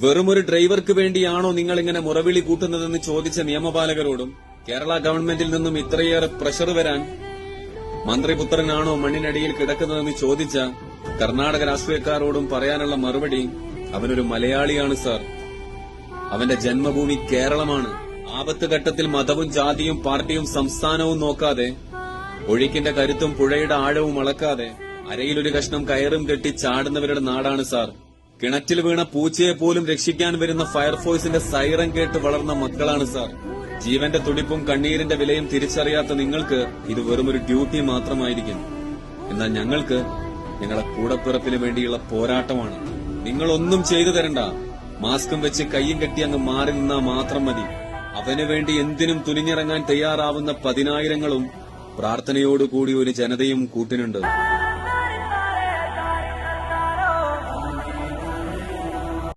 വെറുമൊരു ഡ്രൈവർക്ക് വേണ്ടിയാണോ നിങ്ങൾ ഇങ്ങനെ മുറവിളി കൂട്ടുന്നതെന്ന് ചോദിച്ച നിയമപാലകരോടും കേരള ഗവൺമെന്റിൽ നിന്നും ഇത്രയേറെ പ്രഷർ വരാൻ മന്ത്രിപുത്രനാണോ മണ്ണിനടിയിൽ കിടക്കുന്നതെന്ന് ചോദിച്ച കർണാടക രാഷ്ട്രീയക്കാരോടും പറയാനുള്ള മറുപടി, അവനൊരു മലയാളിയാണ് സാർ. അവന്റെ ജന്മഭൂമി കേരളമാണ്. ആപത്ത് ഘട്ടത്തിൽ മതവും ജാതിയും പാർട്ടിയും സംസ്ഥാനവും നോക്കാതെ, ഒഴുക്കിന്റെ കരുത്തും പുഴയുടെ ആഴവും അളക്കാതെ അരയിലൊരു കഷ്ണം കയറും കെട്ടി ചാടുന്നവരുടെ നാടാണ് സാർ. കിണറ്റിൽ വീണ പൂച്ചയെ പോലും രക്ഷിക്കാൻ വരുന്ന ഫയർഫോഴ്സിന്റെ സൈറൻ കേട്ട് വളർന്ന മക്കളാണ് സാർ. ജീവന്റെ തുടിപ്പും കണ്ണീരിന്റെ വിലയും തിരിച്ചറിയാത്ത നിങ്ങൾക്ക് ഇത് വെറുമൊരു ഡ്യൂട്ടി മാത്രമായിരിക്കും. എന്നാൽ ഞങ്ങൾക്ക് ഞങ്ങളെ കൂടപ്പിറപ്പിന് വേണ്ടിയുള്ള പോരാട്ടമാണ്. നിങ്ങളൊന്നും ചെയ്തു തരണ്ട. മാസ്കും വെച്ച് കയ്യും കെട്ടി അങ്ങ് മാറി നിന്നാ മാത്രം മതി. അവന് വേണ്ടി എന്തിനും തുനിഞ്ഞിറങ്ങാൻ തയ്യാറാവുന്ന 10,000ങ്ങളും പ്രാർത്ഥനയോടുകൂടി ഒരു ജനതയും കൂട്ടിനുണ്ട്.